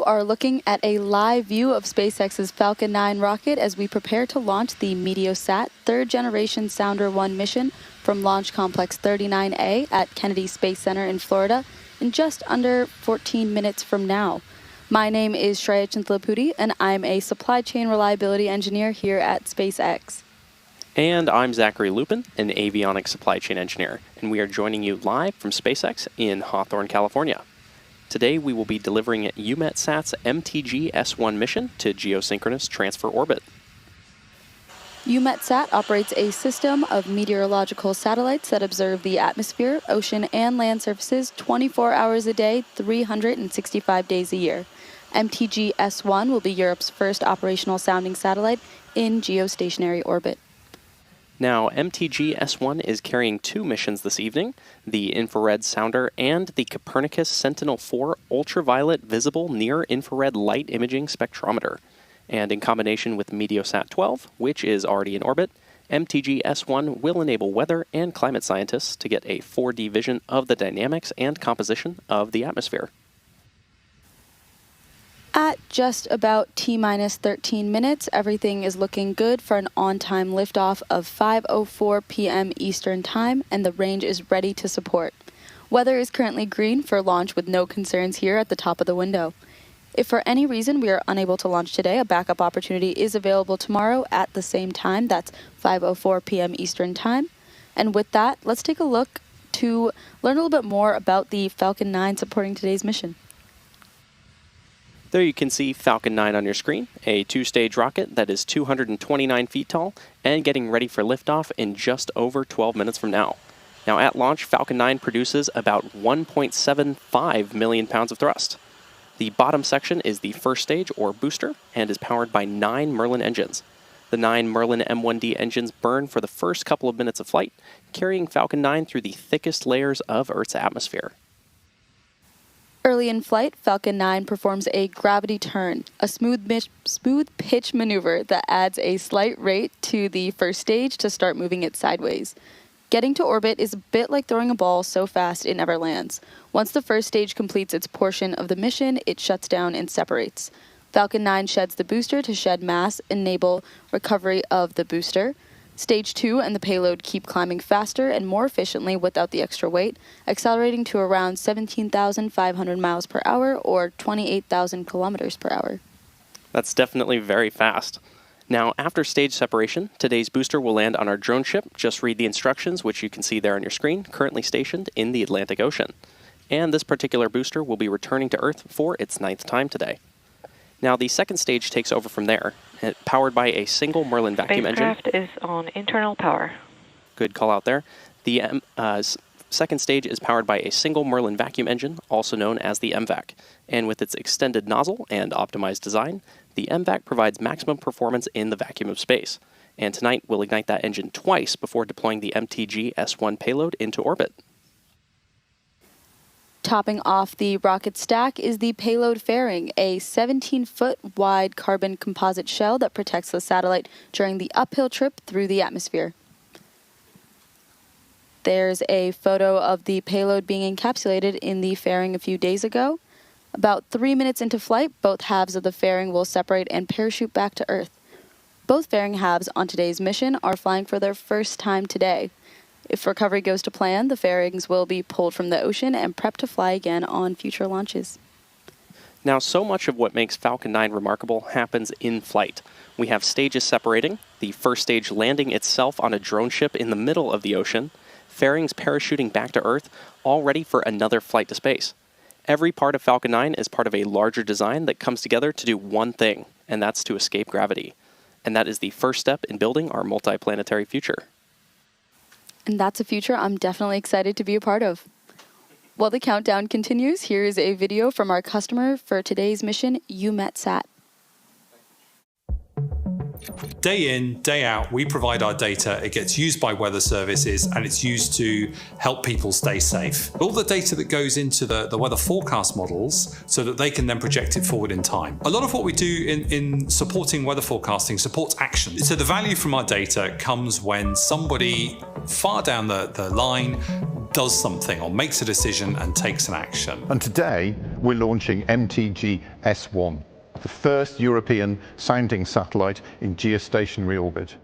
are looking at a live view of SpaceX's Falcon 9 rocket as we prepare to launch the Meteosat third-generation Sounder 1 mission from Launch Complex 39A at Kennedy Space Center in Florida in just under 14 minutes from now. My name is Shreya Chintalapudi, and I'm a supply chain reliability engineer here at SpaceX. And I'm Zachary Lupin, an avionics supply chain engineer, and we are joining you live from SpaceX in Hawthorne, California. Today we will be delivering EUMETSAT's MTG-S1 mission to geosynchronous transfer orbit. EUMETSAT operates a system of meteorological satellites that observe the atmosphere, ocean, and land surfaces 24 hours a day, 365 days a year. MTG-S1 will be Europe's first operational sounding satellite in geostationary orbit. Now, MTG-S1 is carrying two missions this evening, the infrared sounder and the Copernicus Sentinel-4 ultraviolet visible near-infrared light imaging spectrometer. And in combination with Meteosat 12, which is already in orbit, MTG-S1 will enable weather and climate scientists to get a 4D vision of the dynamics and composition of the atmosphere. At just about T-minus 13 minutes, everything is looking good for an on-time liftoff of 5:04 p.m. Eastern Time, and the range is ready to support. Weather is currently green for launch with no concerns here at the top of the window. If for any reason we are unable to launch today, a backup opportunity is available tomorrow at the same time. That's 5:04 p.m. Eastern Time. And with that, let's take a look to learn a little bit more about the Falcon 9 supporting today's mission. There you can see Falcon 9 on your screen, a two-stage rocket that is 229 feet tall and getting ready for liftoff in just over 12 minutes from now. Now at launch, Falcon 9 produces about 1.75 million pounds of thrust. The bottom section is the first stage, or booster, and is powered by 9 Merlin engines. The 9 Merlin M1D engines burn for the first couple of minutes of flight, carrying Falcon 9 through the thickest layers of Earth's atmosphere. Early in flight, Falcon 9 performs a gravity turn, a smooth pitch maneuver that adds a slight rate to the first stage to start moving it sideways. Getting to orbit is a bit like throwing a ball so fast it never lands. Once the first stage completes its portion of the mission, it shuts down and separates. Falcon 9 sheds the booster to shed mass, enable recovery of the booster. Stage 2 and the payload keep climbing faster and more efficiently without the extra weight, accelerating to around 17,500 miles per hour or 28,000 kilometers per hour. That's definitely very fast. Now, after stage separation, today's booster will land on our Droneship. Just read the instructions, which you can see there on your screen, currently stationed in the Atlantic Ocean. And this particular booster will be returning to Earth for its 9th time today. Now, the second stage takes over from there, powered by a single Merlin vacuum engine. Spacecraft is on internal power. Good call out there. The second stage is powered by a single Merlin vacuum engine, also known as the MVAC. And with its extended nozzle and optimized design, the MVAC provides maximum performance in the vacuum of space. And tonight, we'll ignite that engine twice before deploying the MTG-S1 payload into orbit. Topping off the rocket stack is the payload fairing, a 17-foot wide carbon composite shell that protects the satellite during the uphill trip through the atmosphere. There's a photo of the payload being encapsulated in the fairing a few days ago. About 3 minutes into flight, both halves of the fairing will separate and parachute back to Earth. Both fairing halves on today's mission are flying for their first time today. If recovery goes to plan, the fairings will be pulled from the ocean and prepped to fly again on future launches. Now, so much of what makes Falcon 9 remarkable happens in flight. We have stages separating, the first stage landing itself on a drone ship in the middle of the ocean, fairings parachuting back to Earth, all ready for another flight to space. Every part of Falcon 9 is part of a larger design that comes together to do one thing, and that's to escape gravity. And that is the first step in building our multiplanetary future. And that's a future I'm definitely excited to be a part of. While the countdown continues, here is a video from our customer for today's mission, EUMETSAT. Day in, day out, we provide our data, it gets used by weather services, and it's used to help people stay safe. All the data that goes into the weather forecast models so that they can then project it forward in time. A lot of what we do in supporting weather forecasting supports action. So the value from our data comes when somebody far down the line does something or makes a decision and takes an action. And today we're launching MTG-S1. The first European sounding satellite in geostationary orbit.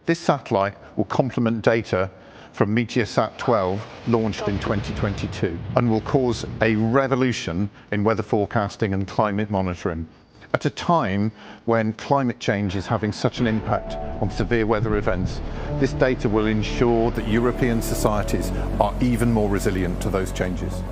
This satellite will complement data from Meteosat-12 launched in 2022 and will cause a revolution in weather forecasting and climate monitoring at a time when climate change is having such an impact on severe weather events. This data will ensure that European societies are even more resilient to those changes.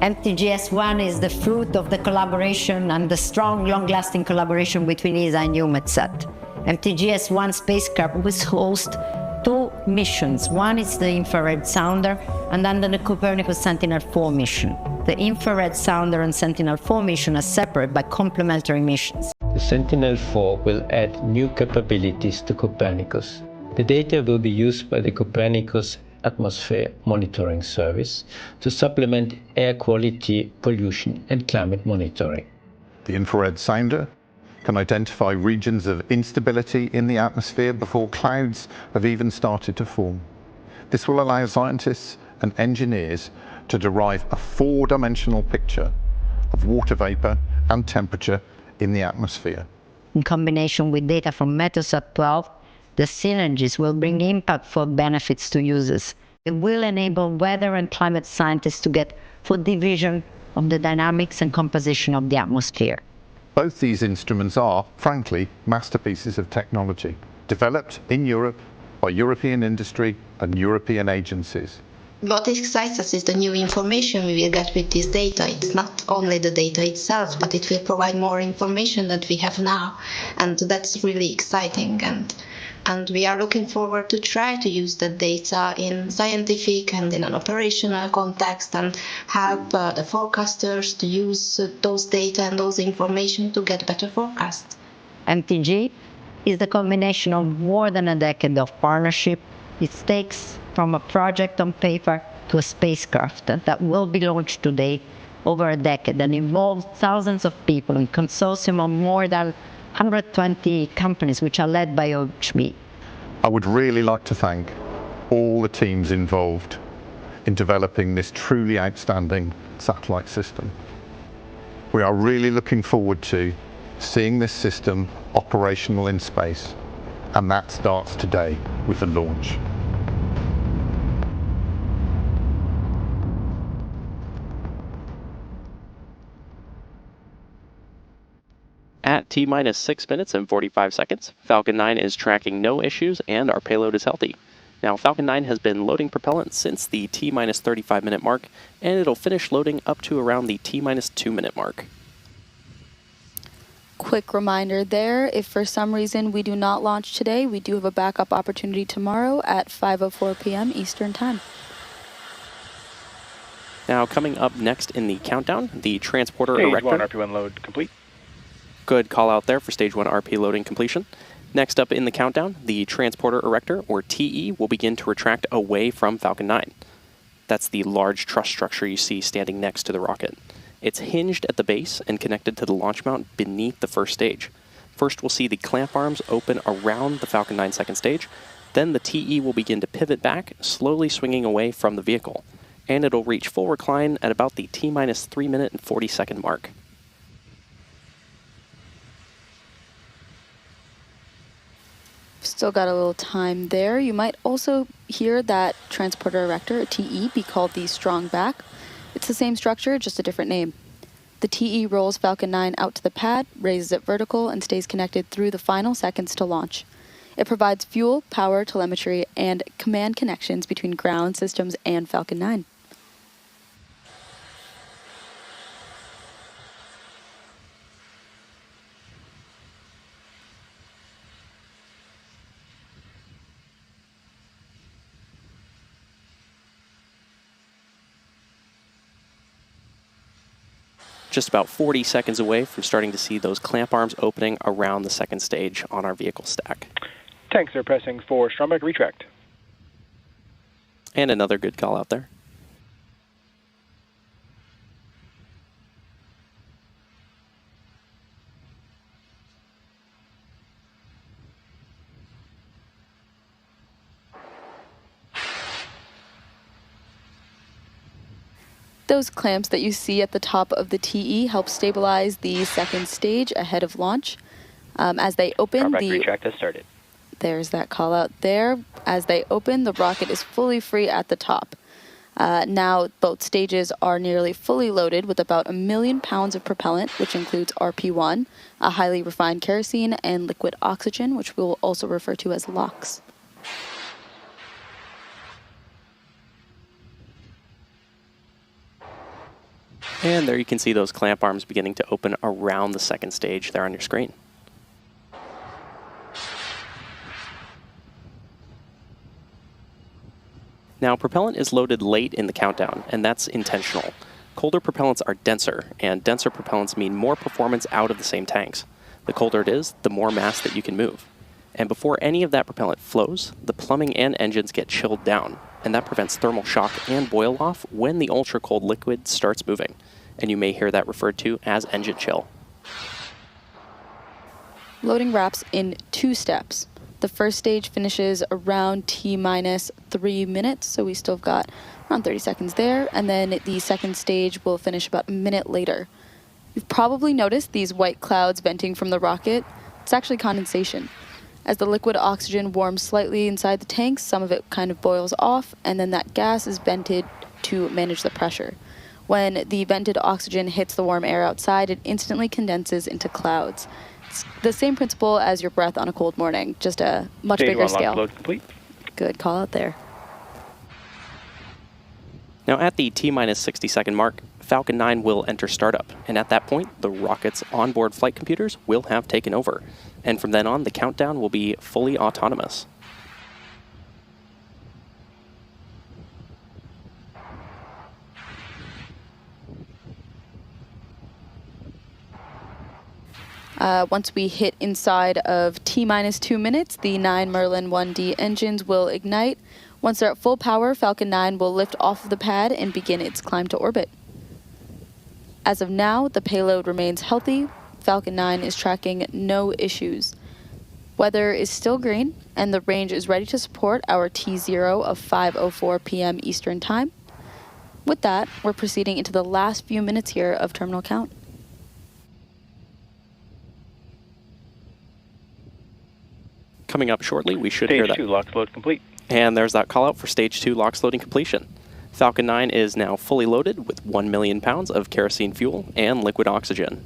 MTG-S1 is the fruit of the collaboration and the strong, long-lasting collaboration between ESA and EUMETSAT. MTG-S1 spacecraft will host two missions. One is the infrared sounder, and then the Copernicus Sentinel-4 mission. The infrared sounder and Sentinel-4 mission are separate but complementary missions. The Sentinel-4 will add new capabilities to Copernicus. The data will be used by the Copernicus Atmosphere Monitoring Service to supplement air quality, pollution, and climate monitoring. The infrared sounder can identify regions of instability in the atmosphere before clouds have even started to form. This will allow scientists and engineers to derive a four-dimensional picture of water vapor and temperature in the atmosphere. In combination with data from Meteosat-12, the synergies will bring impactful benefits to users. It will enable weather and climate scientists to get full division of the dynamics and composition of the atmosphere. Both these instruments are, frankly, masterpieces of technology, developed in Europe by European industry and European agencies. What excites us is the new information we will get with this data. It's not only the data itself, but it will provide more information that we have now. And that's really exciting. And we are looking forward to try to use the data in scientific and in an operational context and help the forecasters to use those data and those information to get better forecasts. MTG is the combination of more than a decade of partnership. It takes from a project on paper to a spacecraft that will be launched today over a decade and involves thousands of people in consortium of more than 120 companies which are led by OHB. I would really like to thank all the teams involved in developing this truly outstanding satellite system. We are really looking forward to seeing this system operational in space, and that starts today with the launch. At T-minus 6 minutes and 45 seconds, Falcon 9 is tracking no issues and our payload is healthy. Now, Falcon 9 has been loading propellant since the T-minus 35 minute mark, and it'll finish loading up to around the T-minus 2 minute mark. Quick reminder there, if for some reason we do not launch today, we do have a backup opportunity tomorrow at 5:04 p.m. Eastern Time. Now, coming up next in the countdown, the transporter Stage erector. 1 RP1 load complete. Good call out there for Stage 1 RP loading completion. Next up in the countdown, the transporter erector, or TE, will begin to retract away from Falcon 9. That's the large truss structure you see standing next to the rocket. It's hinged at the base and connected to the launch mount beneath the first stage. First, we'll see the clamp arms open around the Falcon 9 second stage. Then the TE will begin to pivot back, slowly swinging away from the vehicle. And it'll reach full recline at about the T-minus 3 minute and 40 second mark. Still got a little time there. You might also hear that transporter erector, a TE, be called the strong back. It's the same structure, just a different name. The TE rolls Falcon 9 out to the pad, raises it vertical, and stays connected through the final seconds to launch. It provides fuel, power, telemetry, and command connections between ground systems and Falcon 9. just about 40 seconds away from starting to see those clamp arms opening around the second stage on our vehicle stack. Tanks are pressing for Stromberg retract. And another good call out there. Those clamps that you see at the top of the TE help stabilize the second stage ahead of launch. As they open, retract has started. There's that call out there. As they open, the rocket is fully free at the top. Now both stages are nearly fully loaded with about 1 million pounds of propellant, which includes RP1, a highly refined kerosene, and liquid oxygen, which we will also refer to as LOX. And there you can see those clamp arms beginning to open around the second stage there on your screen. Now, propellant is loaded late in the countdown, and that's intentional. Colder propellants are denser, and denser propellants mean more performance out of the same tanks. The colder it is, the more mass that you can move. And before any of that propellant flows, the plumbing and engines get chilled down, and that prevents thermal shock and boil off when the ultra-cold liquid starts moving. And you may hear that referred to as engine chill. Loading wraps in 2 steps. The first stage finishes around T-minus 3 minutes, so we still have got around 30 seconds there, and then the second stage will finish about a minute later. You've probably noticed these white clouds venting from the rocket. It's actually condensation. As the liquid oxygen warms slightly inside the tanks, some of it kind of boils off, and then that gas is vented to manage the pressure. When the vented oxygen hits the warm air outside, it instantly condenses into clouds. It's the same principle as your breath on a cold morning, just a much bigger scale. Load complete. Good call out there. Now at the T-minus 60-second mark, Falcon 9 will enter startup, and at that point, the rocket's onboard flight computers will have taken over. And from then on, the countdown will be fully autonomous. Once we hit inside of T-minus 2 minutes, the 9 Merlin 1D engines will ignite. Once they're at full power, Falcon 9 will lift off of the pad and begin its climb to orbit. As of now, the payload remains healthy. Falcon 9 is tracking no issues. Weather is still green, and the range is ready to support our T0 of 5:04 p.m. Eastern Time. With that, we're proceeding into the last few minutes here of terminal count. Coming up shortly, we should hear that. Stage 2 LOX load complete. And there's that call out for Stage 2 LOX loading completion. Falcon 9 is now fully loaded with 1 million pounds of kerosene fuel and liquid oxygen.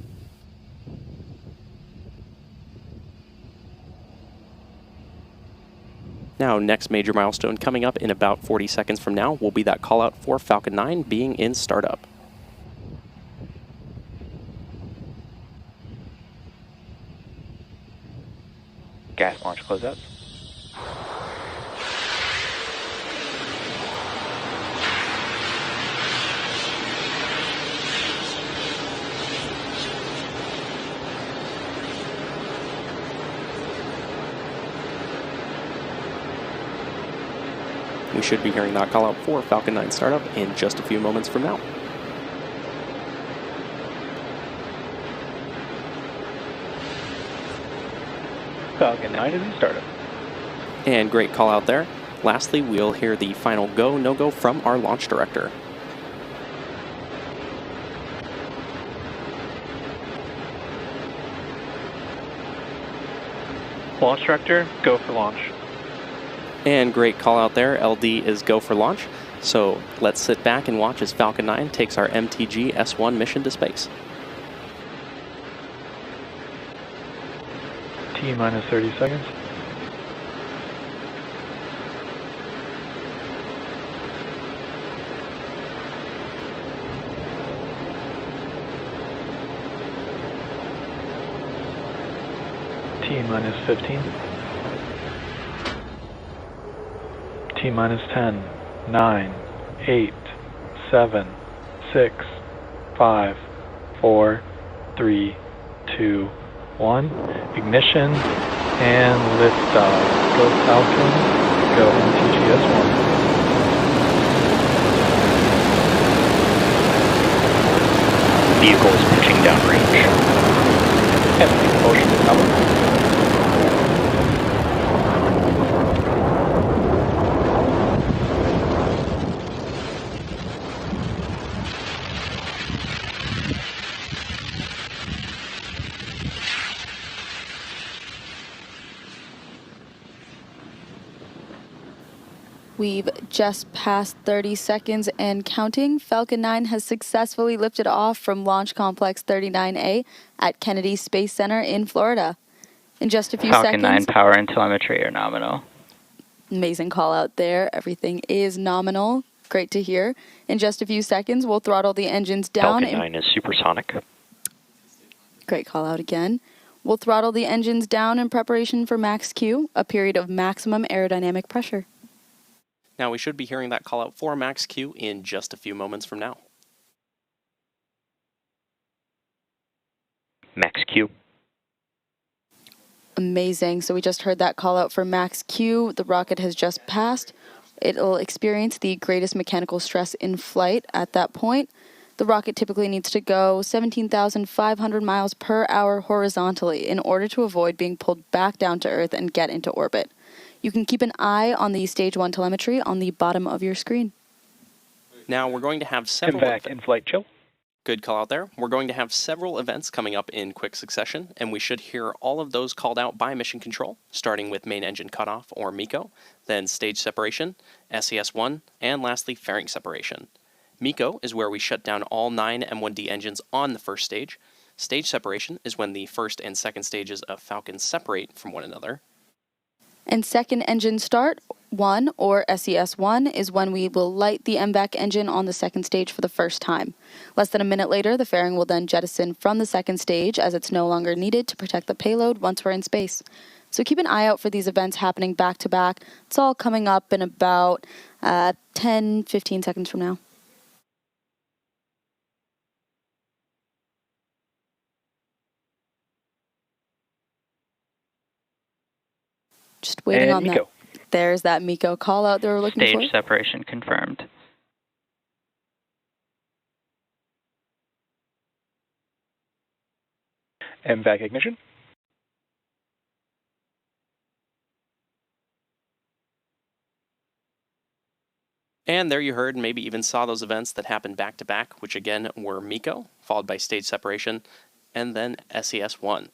Now, next major milestone coming up in about 40 seconds from now will be that call out for Falcon 9 being in startup. Gas launch closeouts. We should be hearing that call out for Falcon 9 startup in just a few moments from now. Falcon 9 is in startup. And great call out there. Lastly, we'll hear the final go, no-go from our launch director. Launch director, go for launch. And great call out there. LD is go for launch. So let's sit back and watch as Falcon 9 takes our MTG-S1 mission to space. T-minus 30 seconds. T-minus 15. T-minus 10, 9, 8, 7, 6, 5, 4, 3, 2, 1. Ignition and liftoff. Go Falcon. Go MTG-S1. Vehicle is pitching downrange. And motion to power. We've just passed 30 seconds and counting. Falcon 9 has successfully lifted off from Launch Complex 39A at Kennedy Space Center in Florida. In just a few Falcon seconds... 9 power and telemetry are nominal. Amazing call out there. Everything is nominal. Great to hear. In just a few seconds, we'll throttle the engines down. Falcon 9 is supersonic. Great call out again. We'll throttle the engines down in preparation for max Q, a period of maximum aerodynamic pressure. Now we should be hearing that call out for max Q in just a few moments from now. Max Q. Amazing. So we just heard that call out for max Q. The rocket has just passed. It'll experience the greatest mechanical stress in flight at that point. The rocket typically needs to go 17,500 miles per hour horizontally in order to avoid being pulled back down to Earth and get into orbit. You can keep an eye on the Stage 1 telemetry on the bottom of your screen. Now we're going to have several... Back in flight chill. Good call out there. We're going to have several events coming up in quick succession, and we should hear all of those called out by Mission Control, starting with main engine cutoff, or MECO, then stage separation, SES1, and lastly, fairing separation. MECO is where we shut down all 9 M1D engines on the first stage. Stage separation is when the first and second stages of Falcon separate from one another. And second engine start 1, or SES1, is when we will light the MVAC engine on the second stage for the first time. Less than a minute later, the fairing will then jettison from the second stage as it's no longer needed to protect the payload once we're in space. So keep an eye out for these events happening back to back. It's all coming up in about 10-15 seconds from now. Just waiting and on MECO. that. There's that MECO call out they were looking for. Stage separation confirmed. MVAC ignition. And there you heard and maybe even saw those events that happened back to back, which again were MECO, followed by stage separation, and then SES1.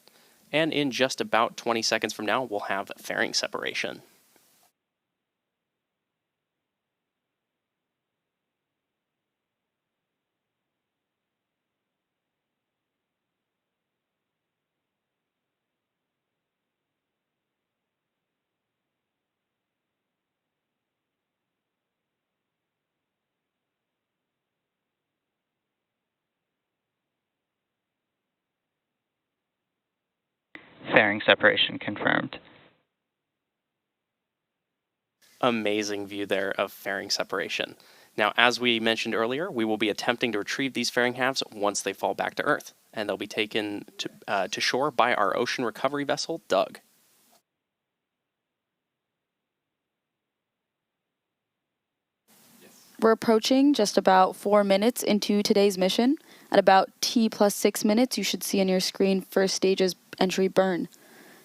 And in just about 20 seconds from now, we'll have fairing separation. Fairing separation confirmed. Amazing view there of fairing separation. Now, as we mentioned earlier, we will be attempting to retrieve these fairing halves once they fall back to Earth, and they'll be taken to shore by our ocean recovery vessel, Doug. We're approaching just about 4 minutes into today's mission. At about T+6 minutes, you should see on your screen first stage's entry burn.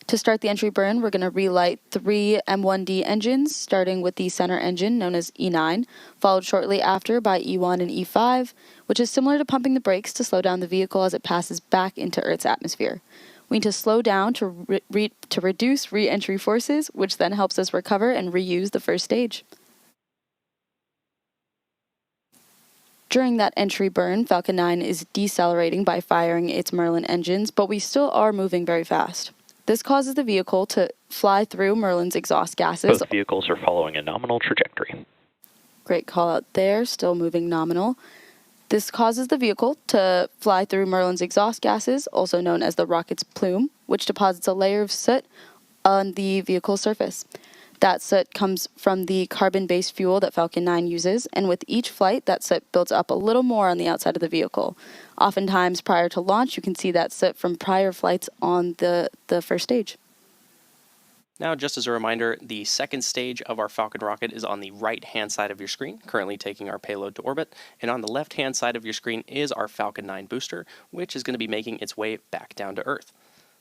To start the entry burn, we're going to relight 3 M1D engines, starting with the center engine, known as E9, followed shortly after by E1 and E5, which is similar to pumping the brakes to slow down the vehicle as it passes back into Earth's atmosphere. We need to slow down to reduce re-entry forces, which then helps us recover and reuse the first stage. During that entry burn, Falcon 9 is decelerating by firing its Merlin engines, but we still are moving very fast. This causes the vehicle to fly through Merlin's exhaust gases. Both vehicles are following a nominal trajectory. Great call out there, still moving nominal. This causes the vehicle to fly through Merlin's exhaust gases, also known as the rocket's plume, which deposits a layer of soot on the vehicle's surface. That soot comes from the carbon-based fuel that Falcon 9 uses, and with each flight, that soot builds up a little more on the outside of the vehicle. Oftentimes, prior to launch, you can see that soot from prior flights on the first stage. Now, just as a reminder, the second stage of our Falcon rocket is on the right-hand side of your screen, currently taking our payload to orbit, and on the left-hand side of your screen is our Falcon 9 booster, which is going to be making its way back down to Earth.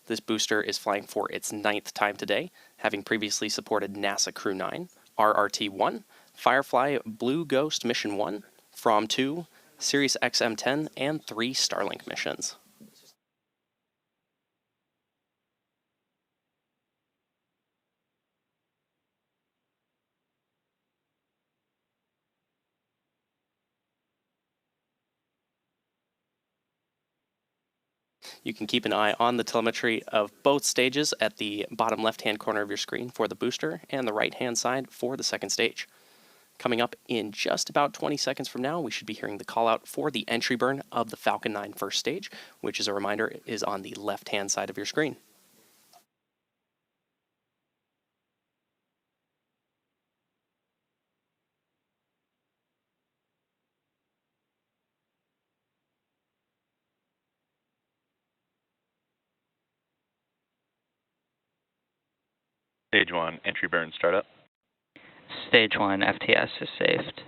This booster is flying for its 9th time today, having previously supported NASA Crew 9, RRT-1, Firefly Blue Ghost Mission 1, FROM-2, Sirius XM-10, and 3 Starlink missions. You can keep an eye on the telemetry of both stages at the bottom left-hand corner of your screen for the booster and the right-hand side for the second stage. Coming up in just about 20 seconds from now, we should be hearing the call out for the entry burn of the Falcon 9 first stage, which, as a reminder, is on the left-hand side of your screen. Stage 1, entry burn startup. Stage 1, FTS is saved.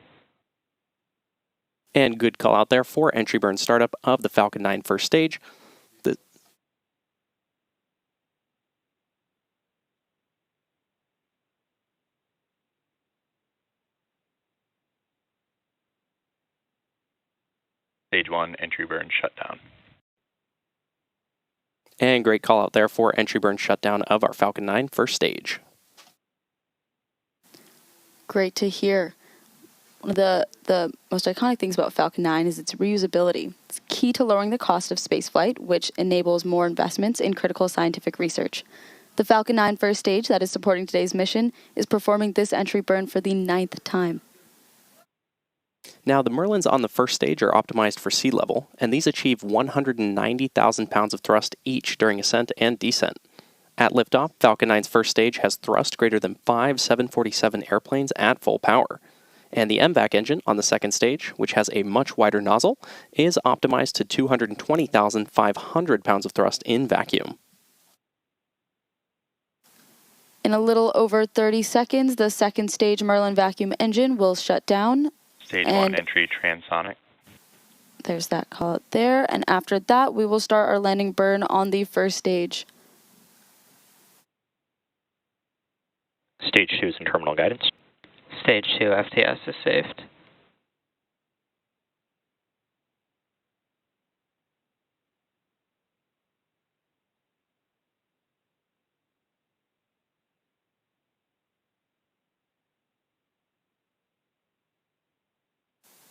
And good call out there for entry burn startup of the Falcon 9 first stage. Stage 1, entry burn shutdown. And great call out there for entry burn shutdown of our Falcon 9 first stage. Great to hear. One of the most iconic things about Falcon 9 is its reusability. It's key to lowering the cost of spaceflight, which enables more investments in critical scientific research. The Falcon 9 first stage that is supporting today's mission is performing this entry burn for the 9th time. Now, the Merlins on the first stage are optimized for sea level, and these achieve 190,000 pounds of thrust each during ascent and descent. At liftoff, Falcon 9's first stage has thrust greater than 5 747 airplanes at full power. And the MVAC engine on the second stage, which has a much wider nozzle, is optimized to 220,500 pounds of thrust in vacuum. In a little over 30 seconds, the second stage Merlin vacuum engine will shut down. Stage 1, entry transonic. There's that call out there. And after that, we will start our landing burn on the first stage. Stage 2 is in terminal guidance. Stage 2, FTS is saved.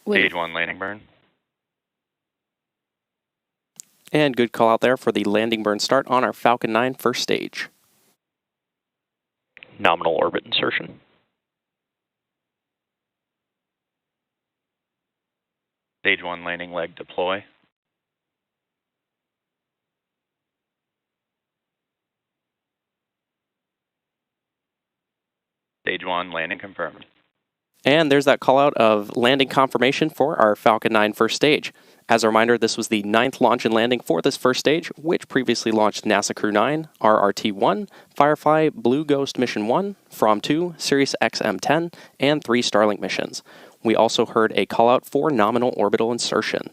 Stage 1, landing burn. And good call out there for the landing burn start on our Falcon 9 first stage. Nominal orbit insertion. Stage 1, landing leg deploy. Stage 1, landing confirmed. And there's that call out of landing confirmation for our Falcon 9 first stage. As a reminder, this was the 9th launch and landing for this first stage, which previously launched NASA Crew 9, RRT-1, Firefly Blue Ghost Mission 1, FROM-2, Sirius XM-10, and 3 Starlink missions. We also heard a call out for nominal orbital insertion.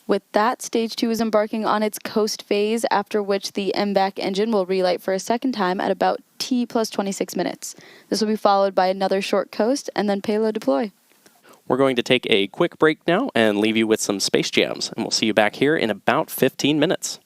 With that, Stage 2 is embarking on its coast phase, after which the MVAC engine will relight for a second time at about T plus 26 minutes. This will be followed by another short coast and then payload deploy. We're going to take a quick break now and leave you with some space jams, and we'll see you back here in about 15 minutes.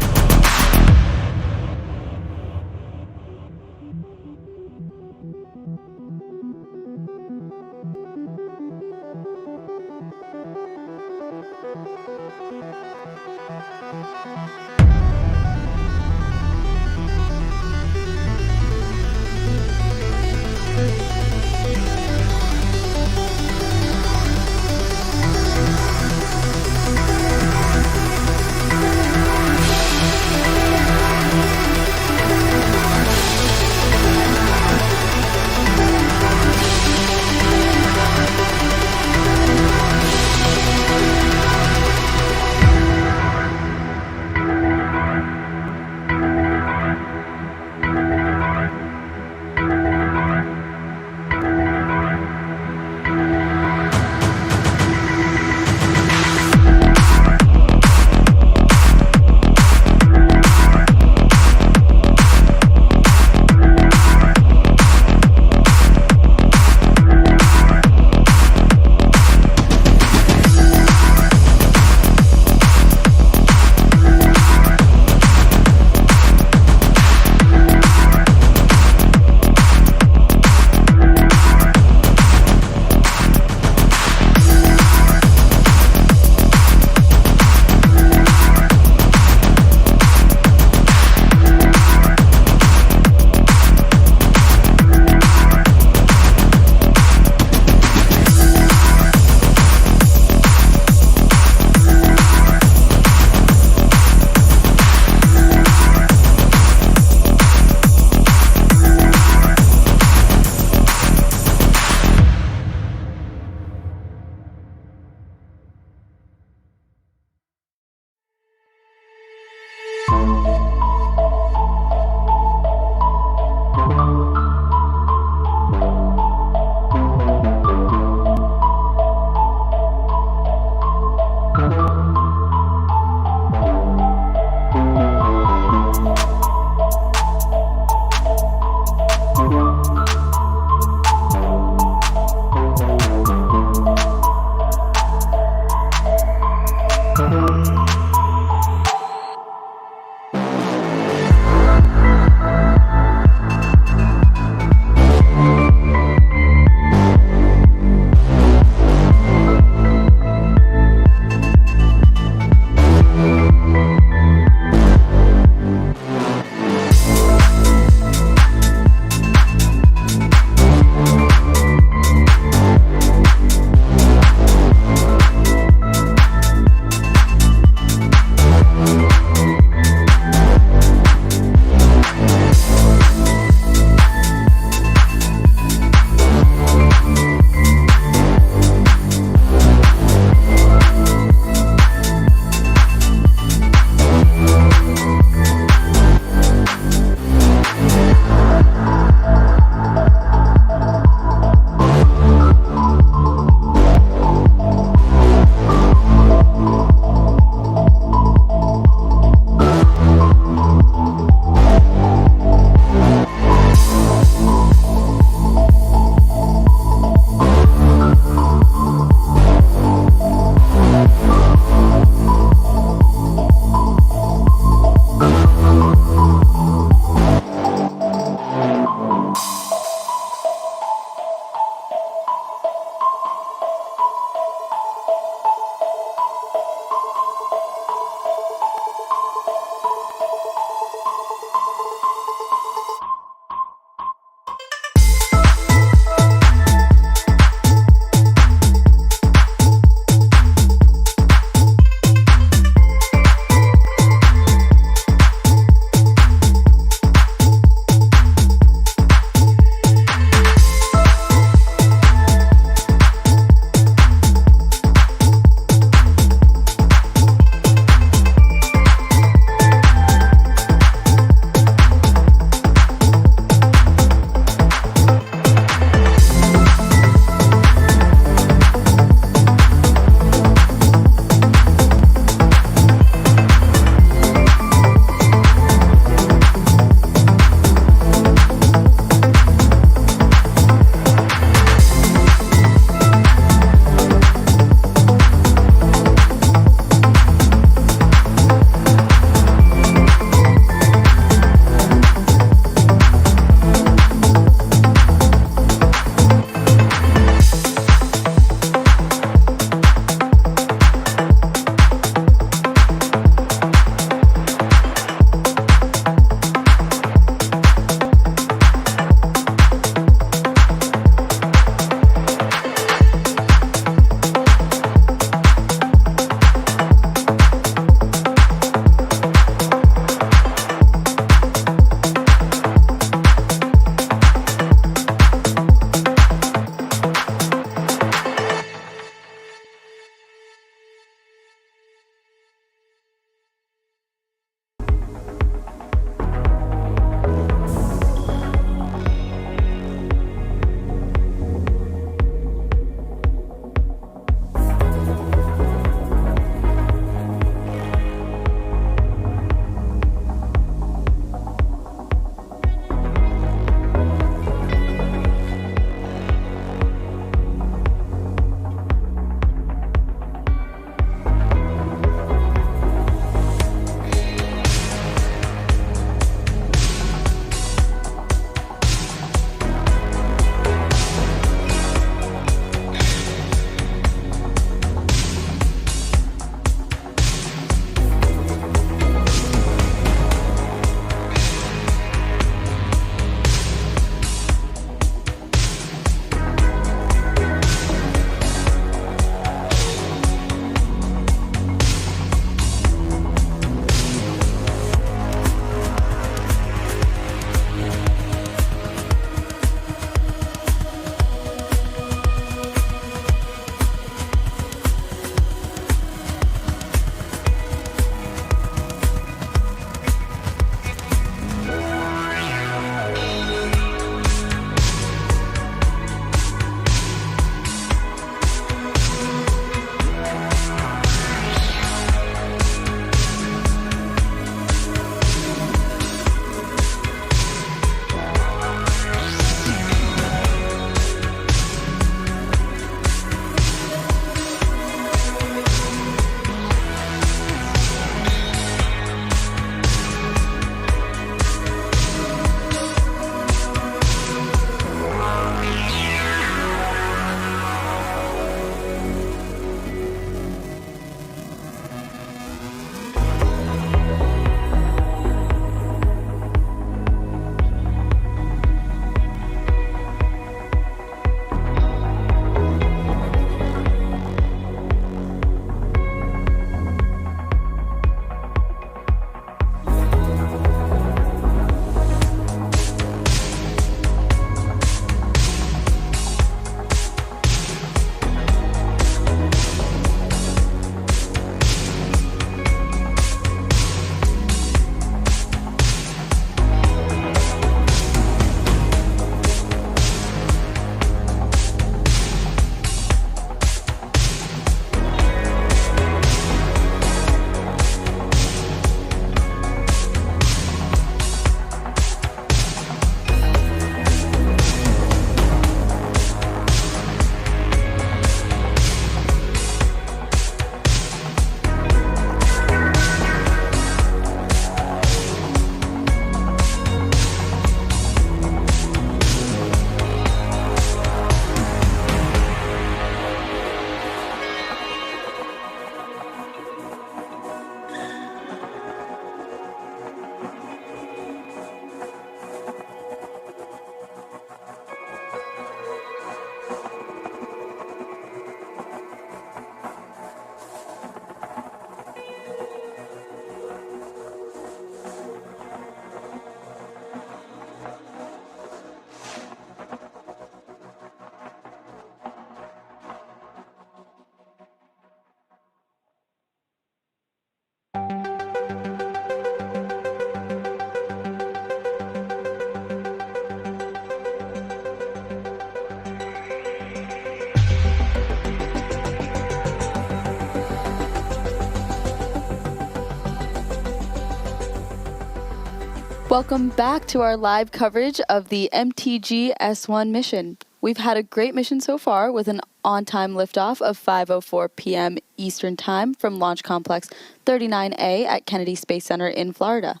Welcome back to our live coverage of the MTG-S1 mission. We've had a great mission so far with an on-time liftoff of 5:04 p.m. Eastern Time from Launch Complex 39A at Kennedy Space Center in Florida.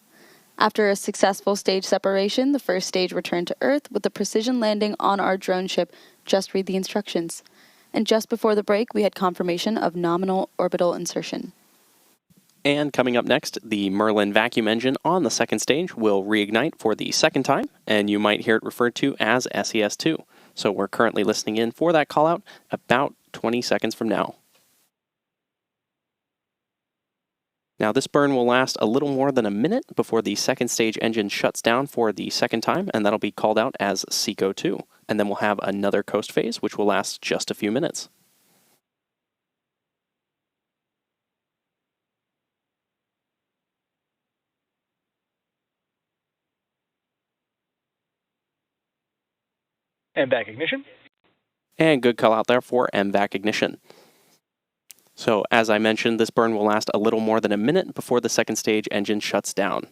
After a successful stage separation, the first stage returned to Earth with a precision landing on our drone ship. Just read the instructions. And just before the break, we had confirmation of nominal orbital insertion. And coming up next, the Merlin vacuum engine on the second stage will reignite for the second time, and you might hear it referred to as SES2. So we're currently listening in for that call out about 20 seconds from now. Now this burn will last a little more than a minute before the second stage engine shuts down for the second time, and that'll be called out as SECO2. And then we'll have another coast phase, which will last just a few minutes. MVAC ignition. And good call out there for MVAC ignition. So as I mentioned, this burn will last a little more than a minute before the second stage engine shuts down.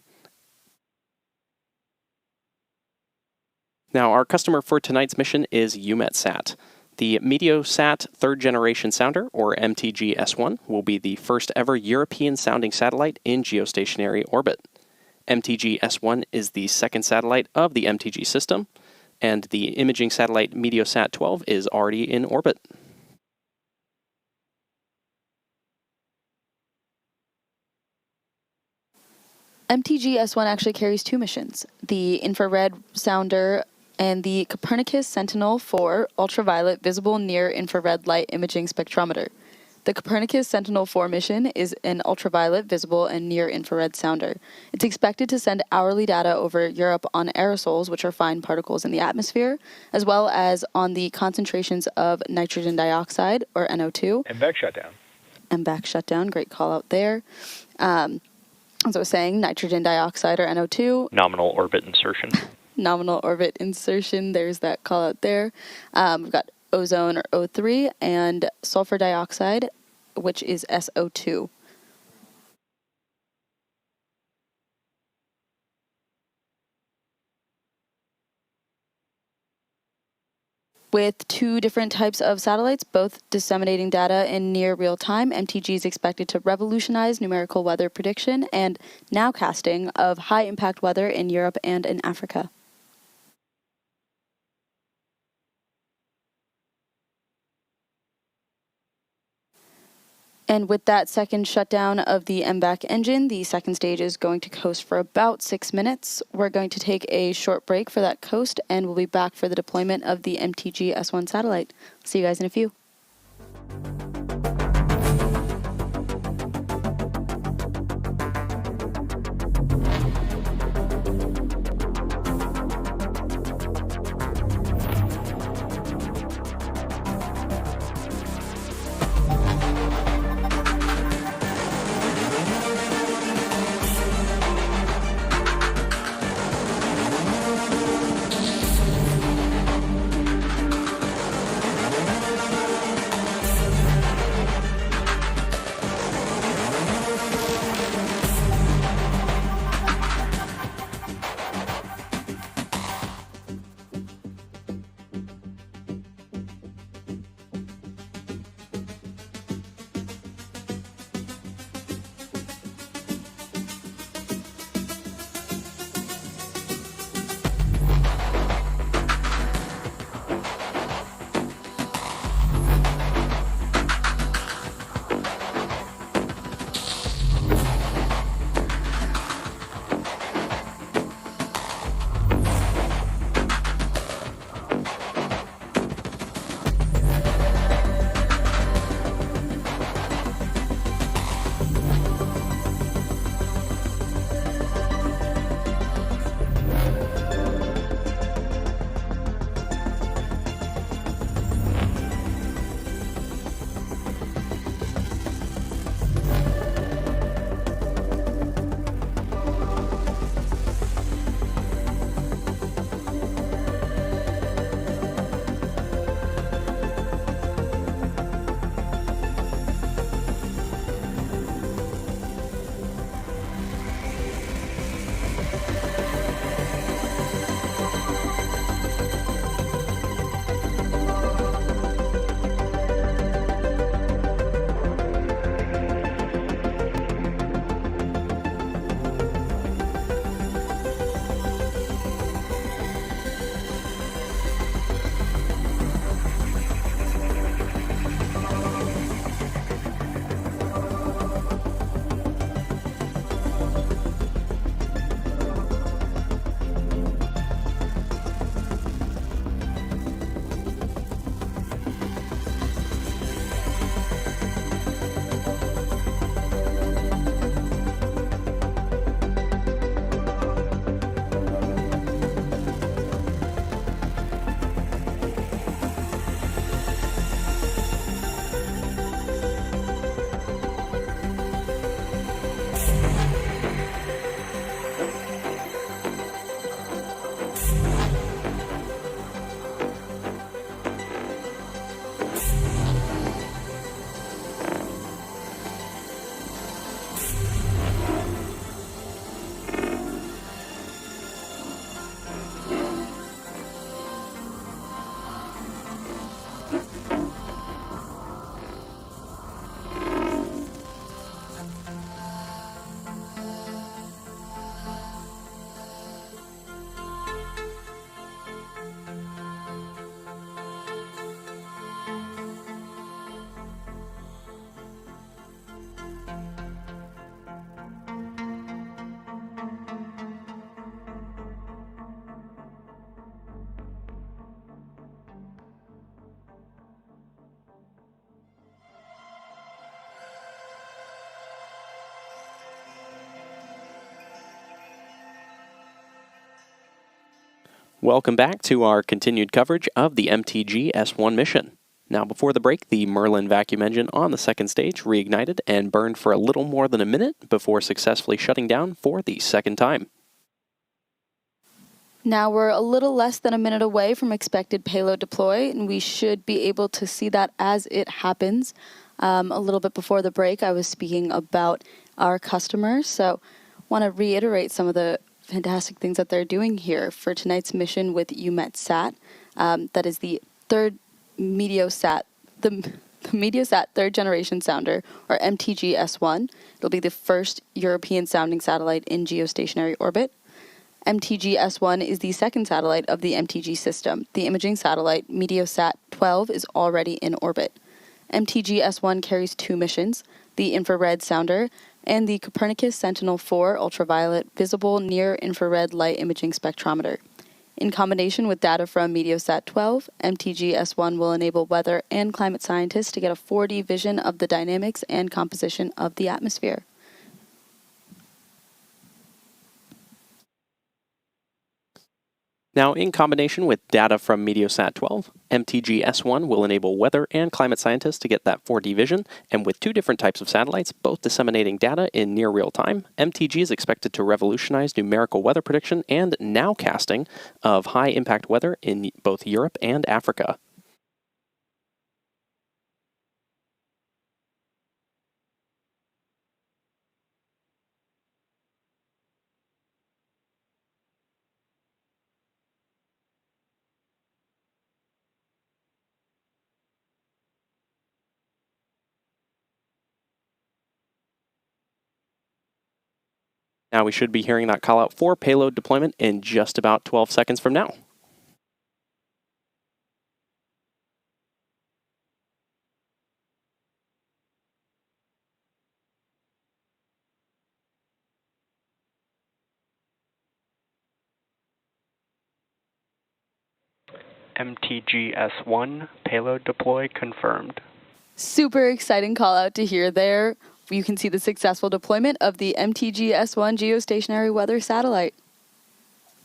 Now our customer for tonight's mission is EUMETSAT. The Meteosat third generation sounder, or MTG-S1, will be the first ever European sounding satellite in geostationary orbit. MTG-S1 is the second satellite of the MTG system, and the imaging satellite Meteosat 12 is already in orbit. MTG-S1 actually carries two missions, the infrared sounder and the Copernicus Sentinel-4 ultraviolet visible near infrared light imaging spectrometer. The Copernicus Sentinel-4 mission is an ultraviolet visible and near infrared sounder. It's expected to send hourly data over Europe on aerosols, which are fine particles in the atmosphere, as well as on the concentrations of nitrogen dioxide, or NO2. MVAC shutdown. MVAC shutdown, great call out there. As I was saying, nitrogen dioxide, or NO2. Nominal orbit insertion. Nominal orbit insertion, there's that call out there. We've got ozone, or O3, and sulfur dioxide, which is SO2. With two different types of satellites, both disseminating data in near real time, MTG is expected to revolutionize numerical weather prediction and nowcasting of high impact weather in Europe and in Africa. And with that second shutdown of the MVAC engine, the second stage is going to coast for about 6 minutes. We're going to take a short break for that coast, and we'll be back for the deployment of the MTG-S1 satellite. See you guys in a few. Welcome back to our continued coverage of the MTG-S1 mission. Now, before the break, the Merlin vacuum engine on the second stage reignited and burned for a little more than a minute before successfully shutting down for the second time. Now we're a little less than a minute away from expected payload deploy, and we should be able to see that as it happens. A little bit before the break, I was speaking about our customers, so I want to reiterate some of the fantastic things that they're doing here for tonight's mission with EUMETSAT. That is the third Meteosat, the Meteosat third generation sounder, or MTG-S1. It'll be the first European sounding satellite in geostationary orbit. MTG-S1 is the second satellite of the MTG system. The imaging satellite, Meteosat 12, is already in orbit. MTG-S1 carries two missions, the infrared sounder and the Copernicus Sentinel-4 ultraviolet visible near-infrared light imaging spectrometer. In combination with data from Meteosat 12, MTG-S1 will enable weather and climate scientists to get a 4D vision of the dynamics and composition of the atmosphere. Now, in combination with data from Meteosat 12, MTG-S1 will enable weather and climate scientists to get that 4D vision, and with two different types of satellites, both disseminating data in near real time, MTG is expected to revolutionize numerical weather prediction and nowcasting of high-impact weather in both Europe and Africa. Now we should be hearing that call out for payload deployment in just about 12 seconds from now. MTG-S1 payload deploy confirmed. Super exciting call out to hear there. You can see the successful deployment of the MTG-S1 geostationary weather satellite.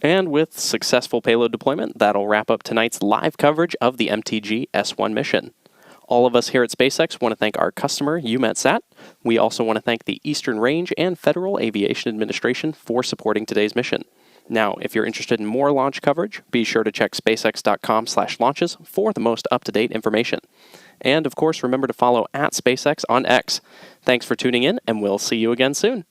And with successful payload deployment, that'll wrap up tonight's live coverage of the MTG-S1 mission. All of us here at SpaceX want to thank our customer, EUMETSAT. We also want to thank the Eastern Range and Federal Aviation Administration for supporting today's mission. Now, if you're interested in more launch coverage, be sure to check spacex.com/launches for the most up-to-date information. And of course, remember to follow @SpaceX on X. Thanks for tuning in, and we'll see you again soon.